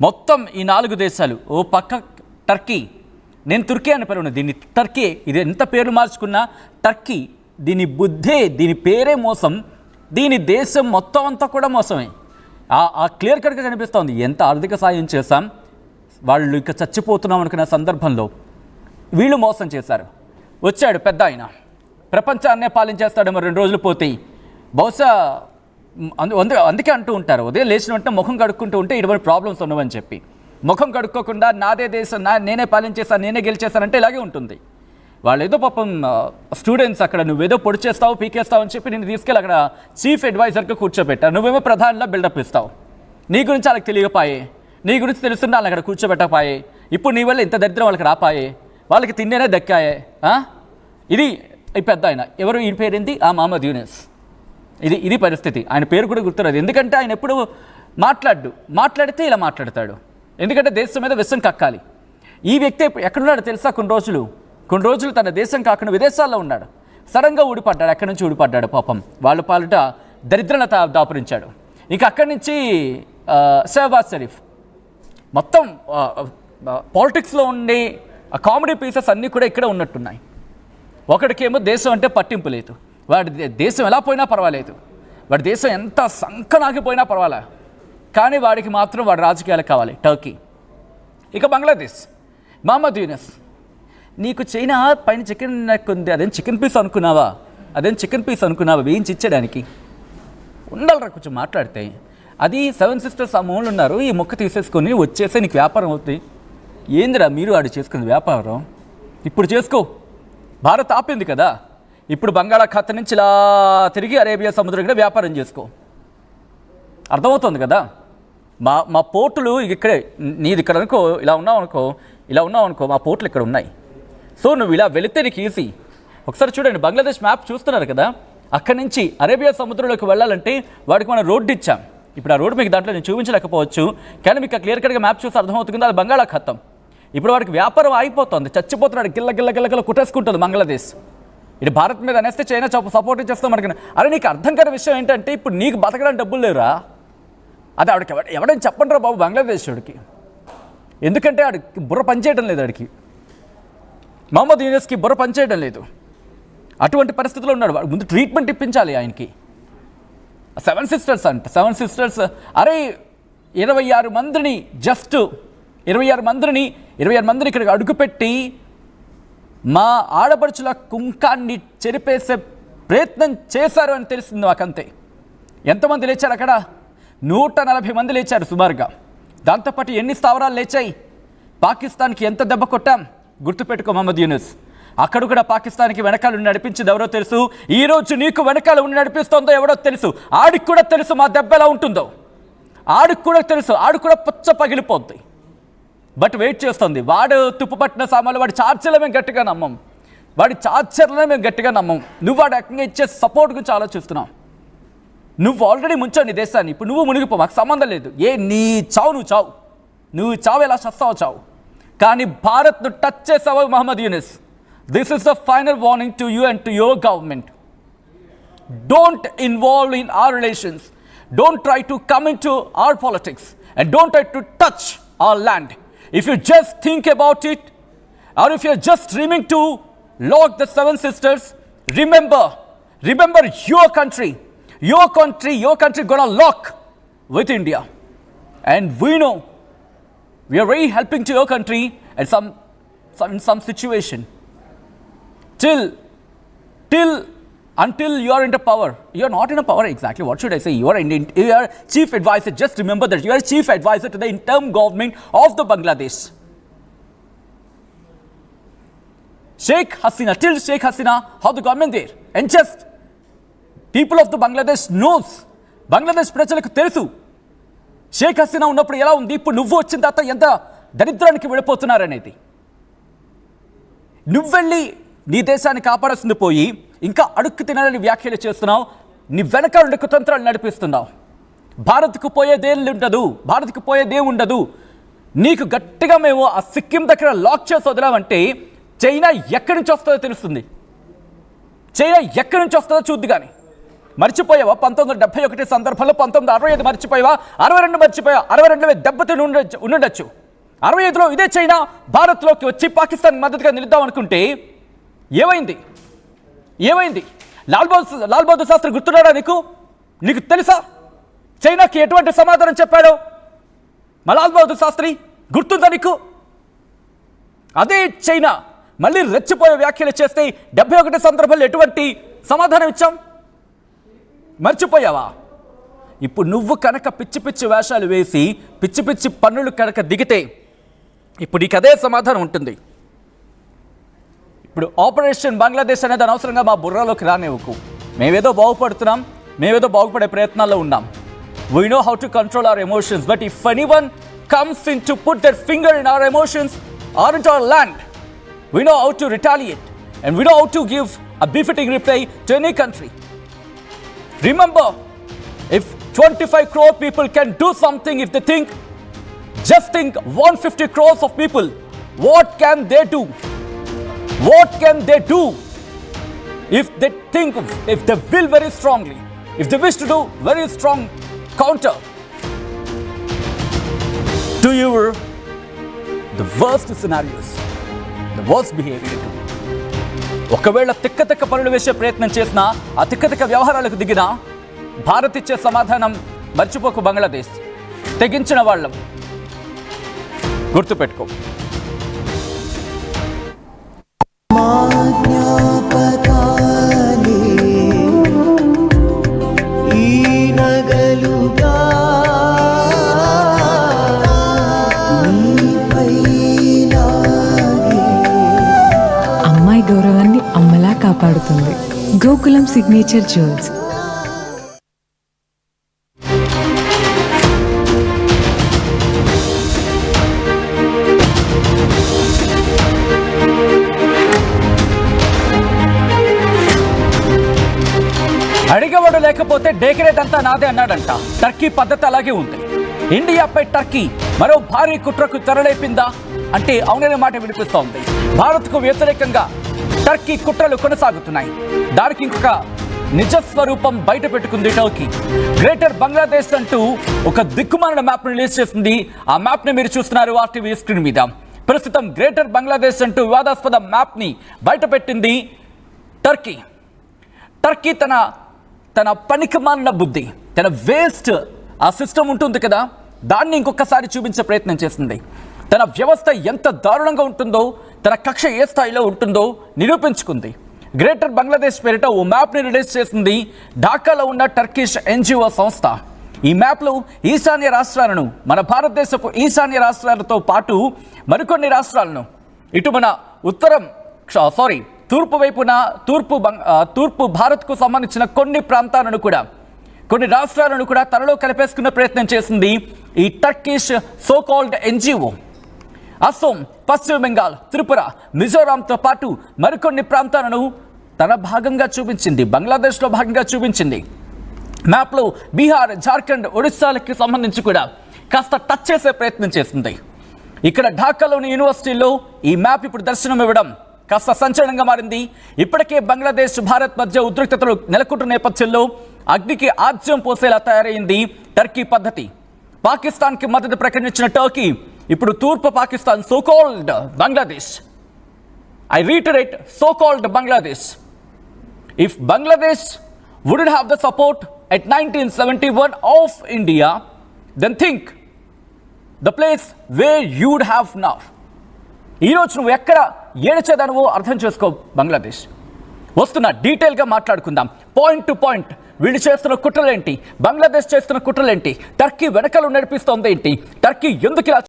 మొత్తం ఈ 4 దేశాలు, ఓ పక్క టర్కీ, నేను తుర్కీ అని పేరు, దీన్ని టర్కీ, ఇది ఎంత పేర్లు మార్చుకున్నా టర్కీ, దీని బుద్ధే, దీని పేరే మోసం, దీని దేశం మొత్తం అంతా కూడా మోసమే. ఆ క్లియర్ కట్గా కనిపిస్తోంది. ఎంత ఆర్థిక సాయం చేశాం, వాళ్ళు ఇక చచ్చిపోతున్నాం అనుకున్న సందర్భంలో వీళ్ళు మోసం చేశారు. వచ్చాడు పెద్ద ఆయన, ప్రపంచాన్నే పాలించేస్తాడేమో 2 రోజులు పోతే. బహుశా అందుకే అంటూ ఉంటారు, ఉదయం లేచిన వెంటనే ముఖం కడుక్కుంటూ ఉంటే ఇటువంటి ప్రాబ్లమ్స్ ఉన్నవని చెప్పి. ముఖం కడుక్కోకుండా నాదే దేశం, నేనే పాలించేస్తాను, నేనే గెలిచేస్తానంటే ఇలాగే ఉంటుంది. వాళ్ళు ఏదో పాపం స్టూడెంట్స్ అక్కడ నువ్వేదో పొడి చేస్తావు, పీకేస్తావు అని చెప్పి నేను తీసుకెళ్ళి అక్కడ చీఫ్ అడ్వైజర్గా కూర్చోబెట్టాను. నువ్వేమో ప్రధానిలా బిల్డప్ ఇస్తావు. నీ గురించి వాళ్ళకి తెలియపాయే, నీ గురించి తెలుస్తుంటే వాళ్ళని అక్కడ కూర్చోబెట్టపాయే. ఇప్పుడు నీ వల్ల ఇంత దరిద్రం వాళ్ళకి రాపాయే, వాళ్ళకి తిండేనే దక్కాయే. ఇది ఈ పెద్ద ఆయన ఎవరు, ఈ పేరేంటి, మహమ్మద్ యూనిస్. ఇది పరిస్థితి. ఆయన పేరు కూడా గుర్తురాదు, ఎందుకంటే ఆయన ఎప్పుడు మాట్లాడితే ఇలా మాట్లాడతాడు. ఎందుకంటే దేశం మీద విషం కక్కాలి. ఈ వ్యక్తి ఎక్కడున్నాడు తెలుసా? కొన్ని రోజులు తన దేశం కాకుండా విదేశాల్లో ఉన్నాడు. సడన్గా ఊడిపడ్డాడు. ఎక్కడి నుంచి ఊడిపడ్డాడు పాపం, వాళ్ళ పాలిట దరిద్రత దాపురించాడు. ఇక అక్కడి నుంచి షహబాజ్ షరీఫ్, మొత్తం పాలిటిక్స్లో ఉండే కామెడీ పీసెస్ అన్నీ కూడా ఇక్కడ ఉన్నట్టున్నాయి. ఒకడికేమో దేశం అంటే పట్టింపు లేదు, వాడి దేశం ఎలా పోయినా పర్వాలేదు, వాడి దేశం ఎంత సంకనాగిపోయినా పర్వాలే, కానీ వాడికి మాత్రం వాడి రాజకీయాలు కావాలి. టర్కీ. ఇక బంగ్లాదేశ్, మహమ్మద్ యూనిస్. నీకు చైనా పైన చికెన్ నెక్ ఉంది, అదేం చికెన్ పీస్ అనుకున్నావా వేయించి ఇచ్చేయడానికి? ఉండాలరా కొంచెం మాట్లాడితే. అది 7 సిస్టర్స్ ఆ మూలు ఉన్నారు, ఈ మొక్క తీసేసుకొని వచ్చేస్తే నీకు వ్యాపారం అవుతుంది. ఏందిరా మీరు ఆడు చేసుకుంది వ్యాపారం? ఇప్పుడు చేసుకో, భారత్ ఆపింది కదా. ఇప్పుడు బంగాళాఖాతం నుంచి ఇలా తిరిగి అరేబియా సముద్రం కూడా వ్యాపారం చేసుకో. అర్థమవుతుంది కదా. మా పోర్టులు ఇక్కడే, నీది ఇక్కడ అనుకో, ఇలా ఉన్నావు అనుకో, మా పోర్టులు ఇక్కడ ఉన్నాయి. సో నువ్వు ఇలా వెళితే నీకు ఈజీ. ఒకసారి చూడండి, బంగ్లాదేశ్ మ్యాప్ చూస్తున్నారు కదా, అక్కడి నుంచి అరేబియా సముద్రంలోకి వెళ్ళాలంటే వాడికి మనం రోడ్డు ఇచ్చాం. ఇప్పుడు ఆ రోడ్డు మీకు దాంట్లో నేను చూపించలేకపోవచ్చు, కానీ మీకు క్లియర్ కట్గా మ్యాప్ చూసి అర్థమవుతుంది, అది బంగాళాఖాతం. ఇప్పుడు వాడికి వ్యాపారం ఆగిపోతుంది, చచ్చిపోతున్నాడు, గిల్ల కుట్టేసుకుంటుంది బంగ్లాదేశ్. ఇటు భారత్ మీద అనేస్తే చైనా సపోర్ట్ చేస్తాం మనకి. అరే నీకు అర్థం కాని విషయం ఏంటంటే, ఇప్పుడు నీకు బతకడానికి డబ్బులు లేవురా, అది ఆవిడకి ఎవడని చెప్పండి రా బాబు బంగ్లాదేశుడికి. ఎందుకంటే ఆడికి బుర్ర పనిచేయడం లేదు, ఆడికి మహమ్మద్ యూనిస్కి బుర్ర పనిచేయడం లేదు. అటువంటి పరిస్థితిలో ఉన్నాడు. వాడు ముందు ట్రీట్మెంట్ ఇప్పించాలి ఆయనకి. 7 సిస్టర్స్ అంట, 7 సిస్టర్స్. అరే 26 మందిని, జస్ట్ 26 మందిని ఇక్కడికి అడుగుపెట్టి మా ఆడపడుచుల కుంకాన్ని చెరిపేసే ప్రయత్నం చేశారు అని తెలిసింది మాకంతే. ఎంతమంది లేచారు అక్కడ? 140 మంది లేచారు సుమారుగా. దాంతోపాటు ఎన్ని స్థావరాలు లేచాయి? పాకిస్తాన్కి ఎంత దెబ్బ కొట్టాం గుర్తుపెట్టుకో మహమ్మద్ యూనిస్. అక్కడ కూడా పాకిస్తాన్కి వెనకాల ఉండి నడిపించింది ఎవరో తెలుసు. ఈరోజు నీకు వెనకాల ఉండి నడిపిస్తుందో ఎవడో తెలుసు. ఆడికి కూడా తెలుసు మా దెబ్బ ఎలా ఉంటుందో, ఆడికి కూడా తెలుసు, ఆడు కూడా పచ్చ పగిలిపోద్ది. బట్ వెయిట్ చేస్తుంది. వాడు తుప్పుపట్టిన సామాన్లు, వాడి ఛార్జర్లో మేము గట్టిగా నమ్మం. నువ్వు వాడు ఏకంగా ఇచ్చే సపోర్ట్ గురించి ఆలోచిస్తున్నావు. నువ్వు ఆల్రెడీ ముంచావు నీ దేశాన్ని, ఇప్పుడు నువ్వు మునిగిపో, మాకు సంబంధం లేదు. నీ చావు నువ్వు చావు ఎలా చస్తావో చావు, కానీ భారత్ను టచ్ చేసావు Mohammad Yunus. This is the final warning to you and to your government. Don't involve in our relations. Don't try to come into our politics and don't try to touch our land. If you just think about it, or if you're just dreaming to lock the 7 sisters, remember your country gonna lock with India. And we know we are very helping to your country at in some situation. Until you are into power. You are not in a power exactly. What should I say? You are chief advisor. Just remember that you are chief advisor to the interim government of the Bangladesh. Sheikh Hasina, how the government there. And just people of the Bangladesh knows. Bangladesh ప్రజలకు తెలుసు షేక్ హసీనా ఉన్నప్పుడు ఎలా ఉంది, ఇప్పుడు నువ్వు వచ్చిన తర్వాత ఎంత దరిద్రానికి వెళ్ళిపోతున్నారనేది. నువ్వెళ్ళి నీ దేశాన్ని కాపాడాల్సింది పోయి ఇంకా అడుక్కు తినాలని వ్యాఖ్యలు చేస్తున్నావు. నీ వెనక నుండి కుతంత్రాలు నడిపిస్తున్నావు. భారత్కు పోయేదే ఉండదు. నీకు గట్టిగా మేము ఆ సిక్కిం దగ్గర లాక్ చేసి వదిలామంటే చైనా ఎక్కడి నుంచి వస్తుందో తెలుస్తుంది. చూద్దు కానీ మర్చిపోయావా? 1971 సందర్భంలో 1965 మర్చిపోయావా? 62 మర్చిపోయావా? 62 దెబ్బతిని ఉండొచ్చు. 65లో ఇదే చైనా భారత్లోకి వచ్చి పాకిస్తాన్ మద్దతుగా నిలుద్దాం అనుకుంటే ఏమైంది? లాల్ బహదూర్ శాస్త్రి గుర్తున్నాడా నీకు తెలుసా చైనాకి ఎటువంటి సమాధానం చెప్పాడో? లాల్ బహదూర్ శాస్త్రి గుర్తుందా నీకు? అదే చైనా మళ్ళీ రెచ్చిపోయే వ్యాఖ్యలు చేస్తే 71 సందర్భంలో ఎటువంటి సమాధానం ఇచ్చాం? మర్చిపోయావా? ఇప్పుడు నువ్వు కనుక పిచ్చి వేషాలు వేసి పిచ్చి పన్నులు కనుక దిగితే ఇప్పుడు నీకు అదే సమాధానం ఉంటుంది. ఇప్పుడు ఆపరేషన్ బంగ్లాదేశ్ అనేది అనవసరంగా మా బుర్రలోకి రానివ్వకు. మేమేదో బాగుపడుతున్నాం, మేమేదో బాగుపడే ప్రయత్నాల్లో ఉన్నాం. We know how to control our emotions, but if anyone comes in to put their finger in our emotions or into our land, we know how to retaliate and we know how to give a befitting reply to any country. Remember, if 25 crore people can do something, if they think, just think 150 crores of people, what can they do? What can they do if they think, if they will very strongly, if they wish to do very strong counter to the worst scenarios, the worst behavior too. ఒకవేళ తిక్క పనులు వేసే ప్రయత్నం చేసినా, ఆ తిక్క వ్యవహారాలకు దిగినా భారత్ ఇచ్చే సమాధానం మర్చిపోకు బంగ్లాదేశ్, తెగించిన వాళ్ళం, గుర్తుపెట్టుకో. అమ్మాయి గౌరవాన్ని అమ్మలా కాపాడుతుంది గోకులం సిగ్నేచర్ జ్యువెల్స్. అడిగేవాడు లేకపోతే డేకరేట్ అంతా నాదే అన్నాడంట. టర్కీ పద్ధతి అలాగే ఉంది. ఇండియాపై టర్కీ మరో భారీ కుట్రకు తెరలేపిందా అంటే అవుననే మాట వినిపిస్తోంది. భారత్కు వ్యతిరేకంగా టర్కీ కుట్రలు కొనసాగుతున్నాయి. దానికి ఇంకొక నిజస్వరూపం బయట పెట్టుకుంది టర్కీ. గ్రేటర్ బంగ్లాదేశ్ అంటూ ఒక దిక్కుమాలిన మ్యాప్ రిలీజ్ చేసింది. ఆ మ్యాప్ ని మీరు చూస్తున్నారు ఆర్టీవీ స్క్రీన్ మీద. ప్రస్తుతం గ్రేటర్ బంగ్లాదేశ్ అంటూ వివాదాస్పద మ్యాప్ ని బయట పెట్టింది టర్కీ తన పనికిమాలిన బుద్ధి, తన వేస్ట్ ఆ సిస్టమ్ ఉంటుంది కదా, దాన్ని ఇంకొకసారి చూపించే ప్రయత్నం చేసింది. తన వ్యవస్థ ఎంత దారుణంగా ఉంటుందో, తన కక్ష ఏ స్థాయిలో ఉంటుందో నిరూపించుకుంది. గ్రేటర్ బంగ్లాదేశ్ పేరిట ఓ మ్యాప్ని రిలీజ్ చేసింది ఢాకాలో ఉన్న టర్కిష్ ఎన్జిఓ సంస్థ. ఈ మ్యాప్లో ఈశాన్య రాష్ట్రాలను, మన భారతదేశపు ఈశాన్య రాష్ట్రాలతో పాటు మరికొన్ని రాష్ట్రాలను, ఇటు మన తూర్పు వైపున తూర్పు భారత్కు సంబంధించిన కొన్ని రాష్ట్రాలను కూడా తనలో కలిపేసుకునే ప్రయత్నం చేసింది ఈ టర్కిష్ సోకాల్డ్ ఎన్జిఓ. అసోం, పశ్చిమ బెంగాల్, త్రిపుర, మిజోరాంతో పాటు మరికొన్ని ప్రాంతాలను తన భాగంగా చూపించింది, బంగ్లాదేశ్లో భాగంగా చూపించింది. మ్యాప్లో బీహార్, జార్ఖండ్, ఒడిస్సాలకి సంబంధించి కూడా కాస్త టచ్ చేసే ప్రయత్నం చేసింది. ఇక్కడ ఢాకాలోని యూనివర్సిటీలో ఈ మ్యాప్ ఇప్పుడు దర్శనం ఇవ్వడం కాస్త సంచలనంగా మారింది. ఇప్పటికే బంగ్లాదేశ్, భారత్ మధ్య ఉద్రిక్తతలు నెలకొంటున్న నేపథ్యంలో అగ్నికి ఆజ్యం పోసేలా తయారైంది టర్కీ పద్ధతి. పాకిస్తాన్కి మద్దతు ప్రకటించిన టర్కీ ఇప్పుడు తూర్పు Pakistan, so-called Bangladesh, I reiterate, so-called Bangladesh. If Bangladesh wouldn't have the support at 1971 of India, then think the place where you'd have now. ఈరోజు నువ్వు ఎక్కడ ఏడ్చేదానివో అర్థం చేసుకో బంగ్లాదేశ్. వస్తున్నా డీటెయిల్గా మాట్లాడుకుందాం, పాయింట్ టు పాయింట్. వీళ్ళు చేస్తున్న కుట్రలేంటి, బంగ్లాదేశ్ చేస్తున్న కుట్రలేంటి, టర్కీ వెనకలు నడిపిస్తోంది ఏంటి, టర్కీ ఎందుకు ఇలా